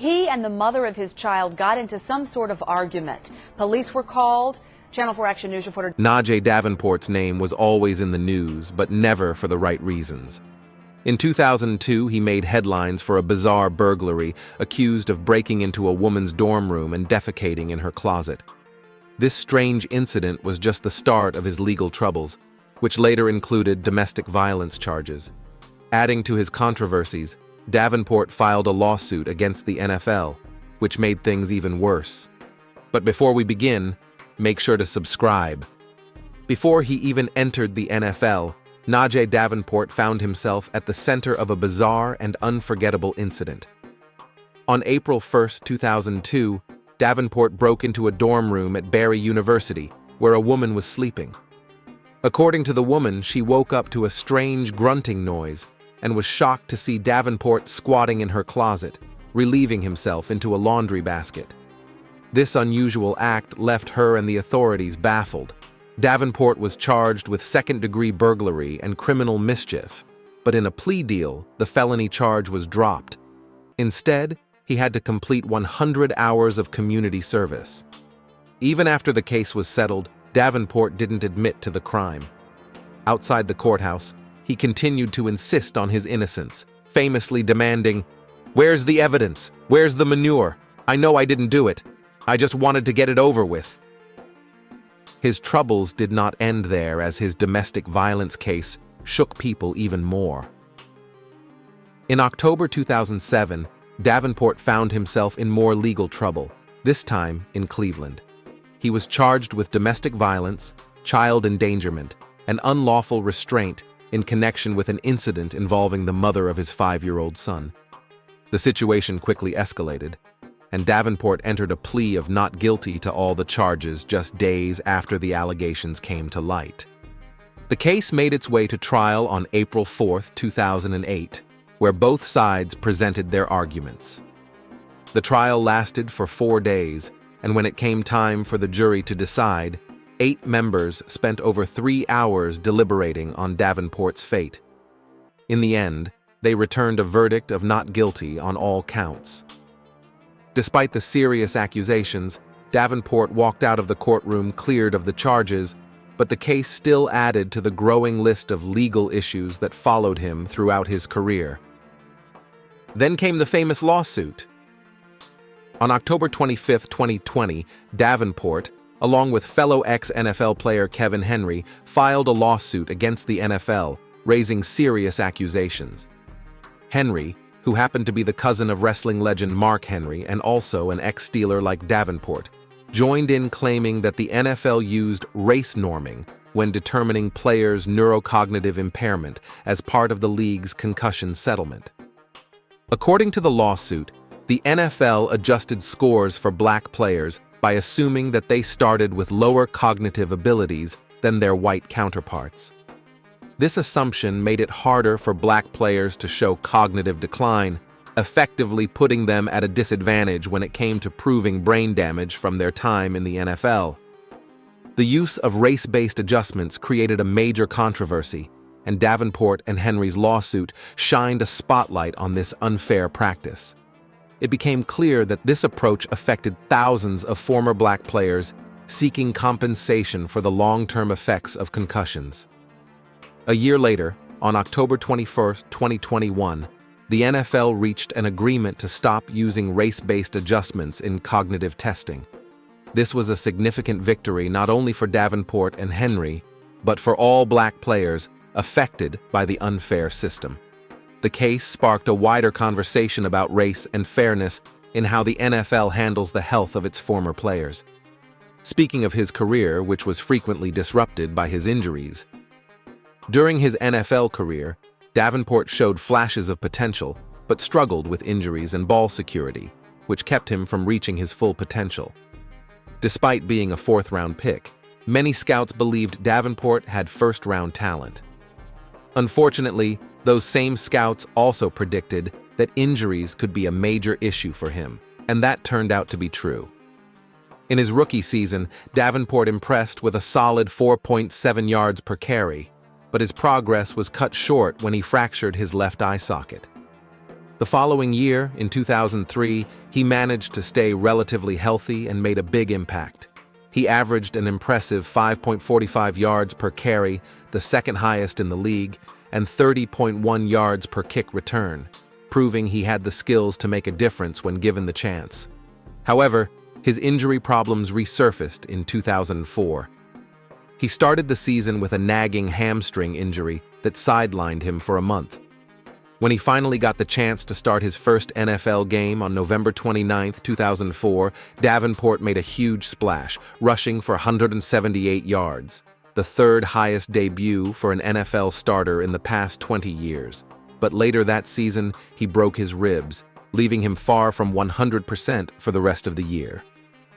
He and the mother of his child got into some sort of argument. Police were called. Channel 4 Action News reporter Najeh Davenport's name was always in the news, but never for the right reasons. In 2002, he made headlines for a bizarre burglary, accused of breaking into a woman's dorm room and defecating in her closet. This strange incident was just the start of his legal troubles, which later included domestic violence charges. Adding to his controversies, Davenport filed a lawsuit against the NFL, which made things even worse. But before we begin, make sure to subscribe. Before he even entered the NFL, Najeh Davenport found himself at the center of a bizarre and unforgettable incident. On April 1, 2002, Davenport broke into a dorm room at Barry University, where a woman was sleeping. According to the woman, she woke up to a strange grunting noise and was shocked to see Davenport squatting in her closet, relieving himself into a laundry basket. This unusual act left her and the authorities baffled. Davenport was charged with second-degree burglary and criminal mischief, but in a plea deal, the felony charge was dropped. Instead, he had to complete 100 hours of community service. Even after the case was settled, Davenport didn't admit to the crime. Outside the courthouse, he continued to insist on his innocence, famously demanding, "Where's the evidence? Where's the manure? I know I didn't do it. I just wanted to get it over with." His troubles did not end there, as his domestic violence case shook people even more. In October 2007, Davenport found himself in more legal trouble, this time in Cleveland. He was charged with domestic violence, child endangerment, and unlawful restraint in connection with an incident involving the mother of his 5-year-old son. The situation quickly escalated, and Davenport entered a plea of not guilty to all the charges just days after the allegations came to light. The case made its way to trial on April 4, 2008, where both sides presented their arguments. The trial lasted for 4 days, and when it came time for the jury to decide, 8 members spent over 3 hours deliberating on Davenport's fate. In the end, they returned a verdict of not guilty on all counts. Despite the serious accusations, Davenport walked out of the courtroom cleared of the charges, but the case still added to the growing list of legal issues that followed him throughout his career. Then came the famous lawsuit. On October 25, 2020, Davenport, along with fellow ex-NFL player Kevin Henry, filed a lawsuit against the NFL, raising serious accusations. Henry, who happened to be the cousin of wrestling legend Mark Henry and also an ex-Steeler like Davenport, joined in claiming that the NFL used race norming when determining players' neurocognitive impairment as part of the league's concussion settlement. According to the lawsuit, the NFL adjusted scores for black players by assuming that they started with lower cognitive abilities than their white counterparts. This assumption made it harder for black players to show cognitive decline, effectively putting them at a disadvantage when it came to proving brain damage from their time in the NFL. The use of race-based adjustments created a major controversy, and Davenport and Henry's lawsuit shined a spotlight on this unfair practice. It became clear that this approach affected thousands of former black players seeking compensation for the long-term effects of concussions. A year later, on October 21, 2021, the NFL reached an agreement to stop using race-based adjustments in cognitive testing. This was a significant victory not only for Davenport and Henry, but for all black players affected by the unfair system. The case sparked a wider conversation about race and fairness in how the NFL handles the health of its former players. Speaking of his career, which was frequently disrupted by his injuries, during his NFL career, Davenport showed flashes of potential, but struggled with injuries and ball security, which kept him from reaching his full potential. Despite being a 4th-round pick, many scouts believed Davenport had first-round talent. Unfortunately, those same scouts also predicted that injuries could be a major issue for him, and that turned out to be true. In his rookie season, Davenport impressed with a solid 4.7 yards per carry, but his progress was cut short when he fractured his left eye socket. The following year, in 2003, he managed to stay relatively healthy and made a big impact. He averaged an impressive 5.45 yards per carry, the second highest in the league, and 30.1 yards per kick return, proving he had the skills to make a difference when given the chance. However, his injury problems resurfaced in 2004. He started the season with a nagging hamstring injury that sidelined him for a month. When he finally got the chance to start his first NFL game on November 29, 2004, Davenport made a huge splash, rushing for 178 yards, the third highest debut for an NFL starter in the past 20 years. But later that season, he broke his ribs, leaving him far from 100% for the rest of the year.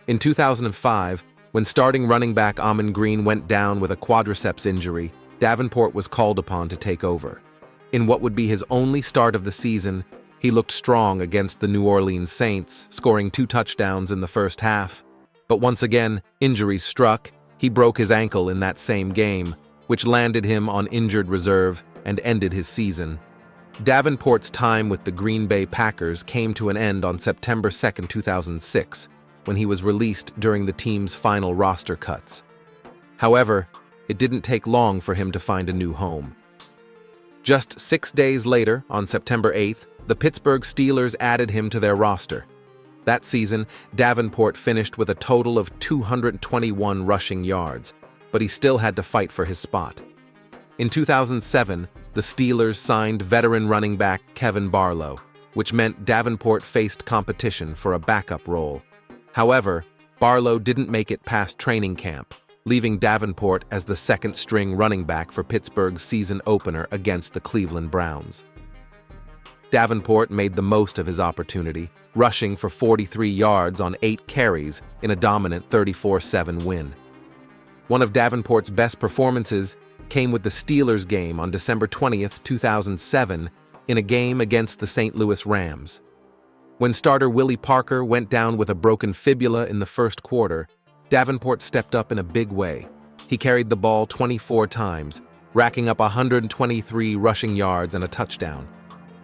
In 2005, when starting running back Amon Green went down with a quadriceps injury, Davenport was called upon to take over. In what would be his only start of the season, he looked strong against the New Orleans Saints, scoring 2 touchdowns in the first half. But once again, injuries struck. He broke his ankle in that same game, which landed him on injured reserve and ended his season. Davenport's time with the Green Bay Packers came to an end on September 2, 2006, when he was released during the team's final roster cuts. However, it didn't take long for him to find a new home. Just 6 days later, on September 8th, the Pittsburgh Steelers added him to their roster. That season, Davenport finished with a total of 221 rushing yards, but he still had to fight for his spot. In 2007, the Steelers signed veteran running back Kevin Barlow, which meant Davenport faced competition for a backup role. However, Barlow didn't make it past training camp, leaving Davenport as the second-string running back for Pittsburgh's season opener against the Cleveland Browns. Davenport made the most of his opportunity, rushing for 43 yards on 8 carries in a dominant 34-7 win. One of Davenport's best performances came with the Steelers game on December 20, 2007, in a game against the St. Louis Rams. When starter Willie Parker went down with a broken fibula in the first quarter, Davenport stepped up in a big way. He carried the ball 24 times, racking up 123 rushing yards and a touchdown.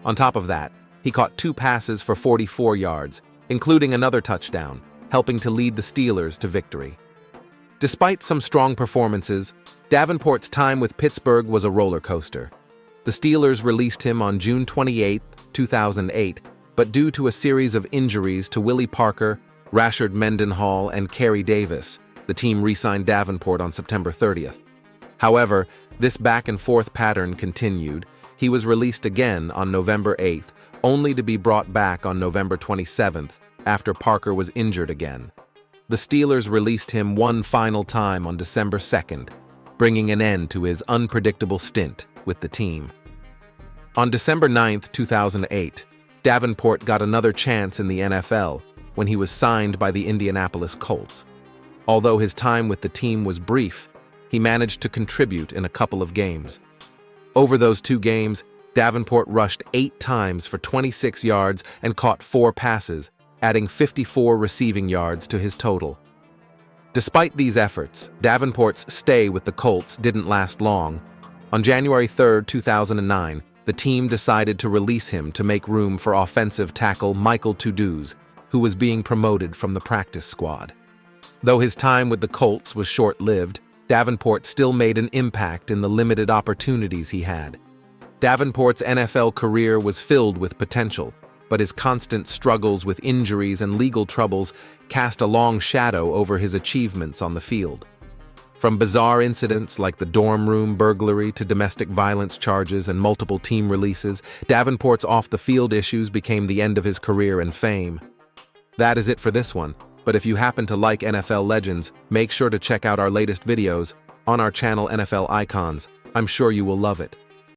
On top of that, he caught 2 passes for 44 yards, including another touchdown, helping to lead the Steelers to victory. Despite some strong performances, Davenport's time with Pittsburgh was a roller coaster. The Steelers released him on June 28, 2008, but due to a series of injuries to Willie Parker, Rashard Mendenhall, and Kerry Davis, the team re-signed Davenport on September 30th. However, this back-and-forth pattern continued. He was released again on November 8th, only to be brought back on November 27th after Parker was injured again. The Steelers released him one final time on December 2nd, bringing an end to his unpredictable stint with the team. On December 9, 2008, Davenport got another chance in the NFL when he was signed by the Indianapolis Colts. Although his time with the team was brief, he managed to contribute in a couple of games. Over those 2 games, Davenport rushed 8 times for 26 yards and caught 4 passes, adding 54 receiving yards to his total. Despite these efforts, Davenport's stay with the Colts didn't last long. On January 3, 2009, the team decided to release him to make room for offensive tackle Michael Tuduz, who was being promoted from the practice squad. Though his time with the Colts was short-lived, Davenport still made an impact in the limited opportunities he had. Davenport's NFL career was filled with potential, but his constant struggles with injuries and legal troubles cast a long shadow over his achievements on the field. From bizarre incidents like the dorm room burglary to domestic violence charges and multiple team releases, Davenport's off-the-field issues became the end of his career and fame. That is it for this one, but if you happen to like NFL legends, make sure to check out our latest videos on our channel NFL Icons. I'm sure you will love it.